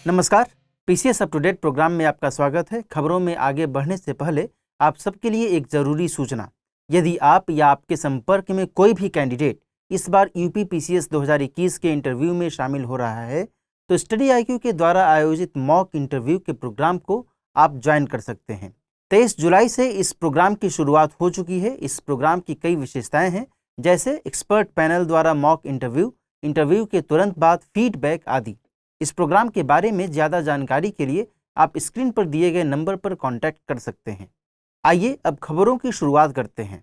नमस्कार। PCS up to date programme में आपका स्वागत है। खबरों में आगे बढ़ने से पहले आप सबके लिए एक ज़रूरी सूचना। यदि आप या आपके संपर्क में कोई भी कैंडिडेट इस बार यूपी पीसीएस 2021 के इंटरव्यू में शामिल हो रहा है तो स्टडी आईक्यू के द्वारा आयोजित मॉक इंटरव्यू के प्रोग्राम को आप ज्वाइन कर सकते हैं। 23 जुलाई से इस प्रोग्राम की शुरुआत हो चुकी है। इस प्रोग्राम की कई विशेषताएं हैं, जैसे एक्सपर्ट पैनल द्वारा मॉक इंटरव्यू, इंटरव्यू के तुरंत बाद फीडबैक आदि। इस प्रोग्राम के बारे में ज़्यादा जानकारी के लिए आप स्क्रीन पर दिए गए नंबर पर कांटेक्ट कर सकते हैं। आइए अब खबरों की शुरुआत करते हैं।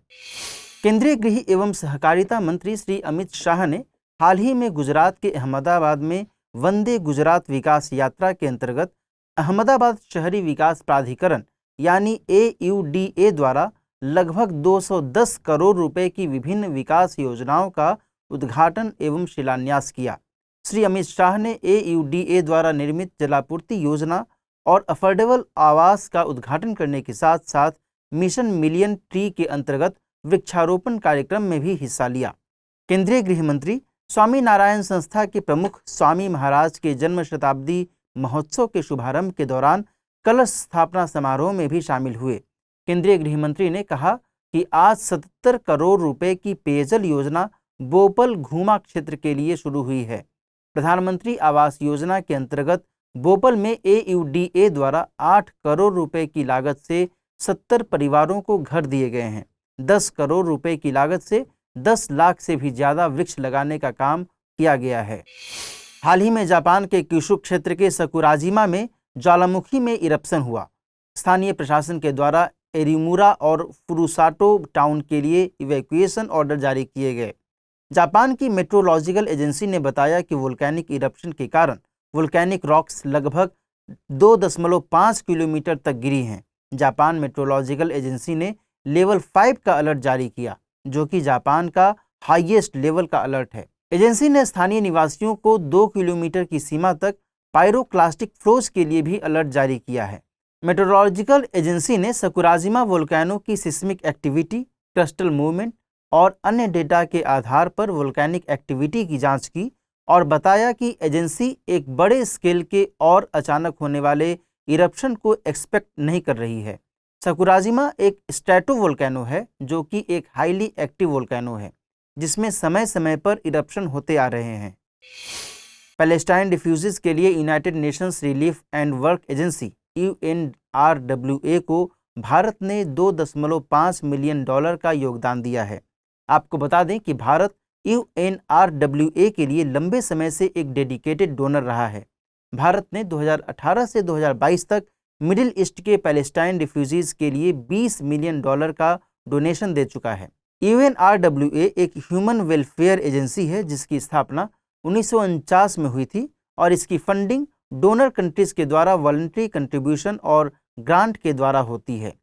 केंद्रीय गृह एवं सहकारिता मंत्री श्री अमित शाह ने हाल ही में गुजरात के अहमदाबाद में वंदे गुजरात विकास यात्रा के अंतर्गत अहमदाबाद शहरी विकास प्राधिकरण यानी AUDA द्वारा लगभग 210 करोड़ रुपए की विभिन्न विकास योजनाओं का उद्घाटन एवं शिलान्यास किया। श्री अमित शाह ने AUDA द्वारा निर्मित जलापूर्ति योजना और अफोर्डेबल आवास का उद्घाटन करने के साथ साथ मिशन मिलियन ट्री के अंतर्गत वृक्षारोपण कार्यक्रम में भी हिस्सा लिया। केंद्रीय गृह मंत्री स्वामी नारायण संस्था के प्रमुख स्वामी महाराज के जन्म शताब्दी महोत्सव के शुभारंभ के दौरान कलश स्थापना समारोह में भी शामिल हुए। केंद्रीय गृह मंत्री ने कहा कि आज 77 करोड़ रुपए की पेयजल योजना बोपल घूमा क्षेत्र के लिए शुरू हुई है। प्रधानमंत्री आवास योजना के अंतर्गत बोपल में AUDA द्वारा 8 करोड़ रुपए की लागत से 70 परिवारों को घर दिए गए हैं। 10 करोड़ रुपए की लागत से 10 लाख से भी ज़्यादा वृक्ष लगाने का काम किया गया है। हाल ही में जापान के क्यूशु क्षेत्र के सकुराजिमा में ज्वालामुखी में इरप्शन हुआ। स्थानीय प्रशासन के द्वारा एरिमुरा और फुरुसाटो टाउन के लिए इवैक्यूएशन ऑर्डर जारी किए गए। जापान की मेट्रोलॉजिकल एजेंसी ने बताया कि वोल्केनिक इरप्शन के कारण वोल्केनिक रॉक्स लगभग 2.5 किलोमीटर तक गिरी हैं। जापान मेट्रोलॉजिकल एजेंसी ने लेवल 5 का अलर्ट जारी किया, जो कि जापान का हाईएस्ट लेवल का अलर्ट है। एजेंसी ने स्थानीय निवासियों को 2 किलोमीटर की सीमा तक पायरोक्लास्टिक फ्लोज के लिए भी अलर्ट जारी किया है। मेट्रोलॉजिकल एजेंसी ने सकुराजिमा वोल्केनो की सिस्मिक एक्टिविटी, क्रिस्टल मूवमेंट और अन्य डेटा के आधार पर वोल्केनिक एक्टिविटी की जांच की और बताया कि एजेंसी एक बड़े स्केल के और अचानक होने वाले इरप्शन को एक्सपेक्ट नहीं कर रही है। सकुराजिमा एक स्ट्रैटोवोल्केनो है, जो कि एक हाईली एक्टिव वोल्केनो है जिसमें समय समय पर इरप्शन होते आ रहे हैं। पैलेस्टाइन रिफ्यूजीज के लिए United Nations relief and work agency UNRWA को भारत ने $2.5 मिलियन का योगदान दिया है। आपको बता दें कि भारत UNRWA के लिए लंबे समय से एक डेडिकेटेड डोनर रहा है। भारत ने 2018 से 2022 तक मिडिल ईस्ट के पैलेस्टाइन रिफ्यूजीज के लिए $20 मिलियन का डोनेशन दे चुका है। UNRWA एक ह्यूमन वेलफेयर एजेंसी है जिसकी स्थापना 1949 में हुई थी और इसकी फंडिंग डोनर कंट्रीज के द्वारा वॉलंटरी कंट्रीब्यूशन और ग्रांट के द्वारा होती है।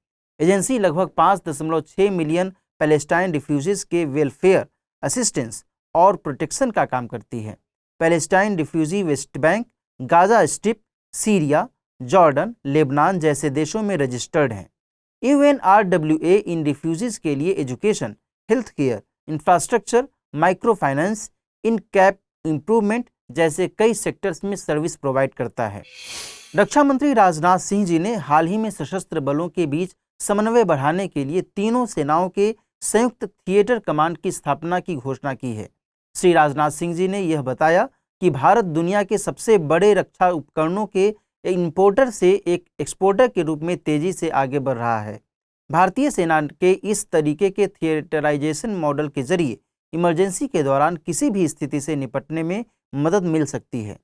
एजेंसी लगभग 5.6 मिलियन पैलेस्टाइन रिफ्यूजीज के वेलफेयर, असिस्टेंस और प्रोटेक्शन का काम करती है। Palestine refugee West Bank, Gaza strip, Syria, Jordan, Lebanon जैसे देशों में रजिस्टर्ड हैं। UNRWA इन रिफ्यूजीज के लिए education, health care, infrastructure, micro finance, in camp improvement जैसे कई सेक्टर्स में सर्विस प्रोवाइड करता है। रक्षा मंत्री राजनाथ सिंह जी ने हाल ही में सशस्त्र बलों के बीच समन्वय बढ़ाने के लिए तीनों सेनाओं के संयुक्त थिएटर कमांड की स्थापना की घोषणा की है। श्री राजनाथ सिंह जी ने यह बताया कि भारत दुनिया के सबसे बड़े रक्षा उपकरणों के इंपोर्टर से एक एक्सपोर्टर के रूप में तेजी से आगे बढ़ रहा है। भारतीय सेना के इस तरीके के थिएटराइजेशन मॉडल के जरिए इमरजेंसी के दौरान किसी भी स्थिति से निपटने में मदद मिल सकती है।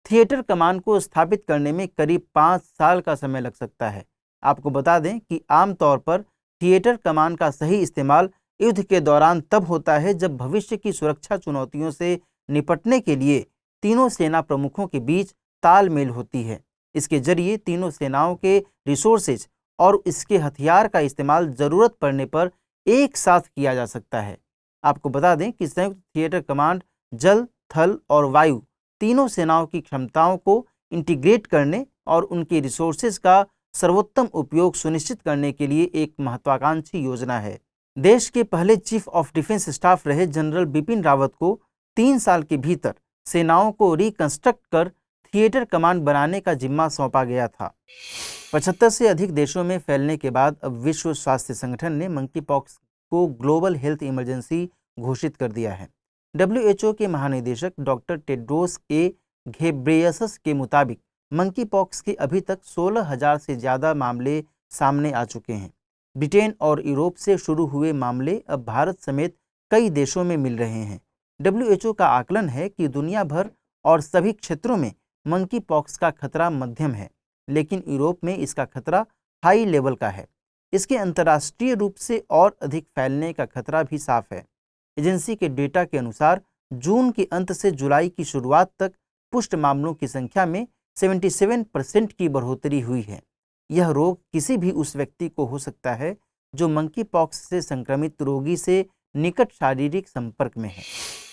थिएटर कमान को स्थापित करने में करीब 5 साल का समय लग सकता है। आपको बता दें कि आमतौर पर थिएटर कमान का सही इस्तेमाल युद्ध के दौरान तब होता है जब भविष्य की सुरक्षा चुनौतियों से निपटने के लिए तीनों सेना प्रमुखों के बीच तालमेल होती है। इसके जरिए तीनों सेनाओं के रिसोर्सेज और इसके हथियार का इस्तेमाल जरूरत पड़ने पर एक साथ किया जा सकता है। आपको बता दें कि संयुक्त थिएटर कमांड जल, थल और वायु तीनों सेनाओं की क्षमताओं को इंटीग्रेट करने और उनके रिसोर्सेज का सर्वोत्तम उपयोग सुनिश्चित करने के लिए एक महत्वाकांक्षी योजना है। देश के पहले चीफ ऑफ डिफेंस स्टाफ रहे जनरल बिपिन रावत को 3 साल के भीतर सेनाओं को रिकंस्ट्रक्ट कर थिएटर कमान बनाने का जिम्मा सौंपा गया था। 75 से अधिक देशों में फैलने के बाद अब विश्व स्वास्थ्य संगठन ने मंकी पॉक्स को ग्लोबल हेल्थ इमरजेंसी घोषित कर दिया है। WHO के महानिदेशक डॉक्टर टेड्रोस ए घेब्रेयसस के मुताबिक मंकी पॉक्स के अभी तक 16,000 से ज़्यादा मामले सामने आ चुके हैं। ब्रिटेन और यूरोप से शुरू हुए मामले अब भारत समेत कई देशों में मिल रहे हैं। WHO का आकलन है कि दुनिया भर और सभी क्षेत्रों में मंकी पॉक्स का खतरा मध्यम है, लेकिन यूरोप में इसका खतरा हाई लेवल का है। इसके अंतर्राष्ट्रीय रूप से और अधिक फैलने का खतरा भी साफ है। एजेंसी के डेटा के अनुसार जून के अंत से जुलाई की शुरुआत तक पुष्ट मामलों की संख्या में 77% की बढ़ोतरी हुई है। यह रोग किसी भी उस व्यक्ति को हो सकता है जो मंकी पॉक्स से संक्रमित रोगी से निकट शारीरिक संपर्क में है।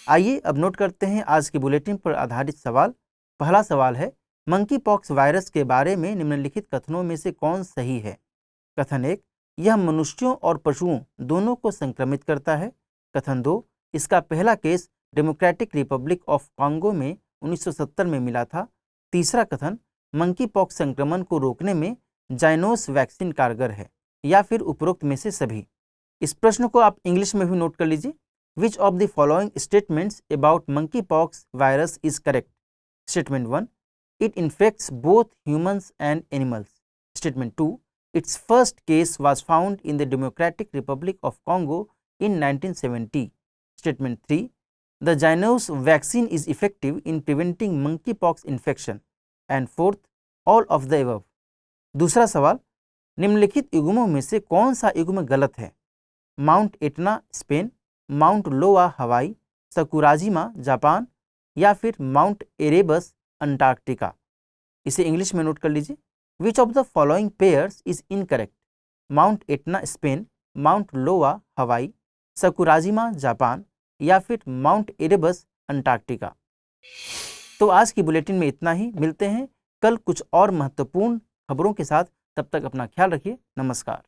आइए अब नोट करते हैं आज के बुलेटिन पर आधारित सवाल। पहला सवाल है, मंकी पॉक्स वायरस के बारे में निम्नलिखित कथनों में से कौन सही है? कथन 1, यह मनुष्यों और पशुओं दोनों को संक्रमित करता है। कथन 2, इसका पहला case democratic Republic of Congo में 1970 में मिला था। तीसरा कथन, मंकी पॉक्स संक्रमण को रोकने में जाइनोस वैक्सीन कारगर है, या फिर उपरोक्त में से सभी। इस प्रश्न को आप इंग्लिश में भी नोट कर लीजिए। Which of the following statements about monkey pox virus is correct? Statement 1, it infects both humans and animals. Statement 2, its first case was found in the Democratic Republic of Congo in 1970. Statement 3, the Jynneos vaccine is effective in preventing monkeypox infection. And fourth, all of the above. दूसरा सवाल, निम्नलिखित युग्मों में से कौन सा युग्म गलत है? माउंट एटना स्पेन, माउंट लोआ हवाई, सकुराजिमा जापान, या फिर माउंट एरेबस अंटार्कटिका। इसे इंग्लिश में नोट कर लीजिए। Which of the following pairs is incorrect? Mount Etna Spain, mount लोआ हवाई, सकुराजिमा जापान, या फिर माउंट एरेबस अंटार्कटिका। तो आज की बुलेटिन में इतना ही। मिलते हैं कल कुछ और महत्वपूर्ण खबरों के साथ। तब तक अपना ख्याल रखिए। नमस्कार।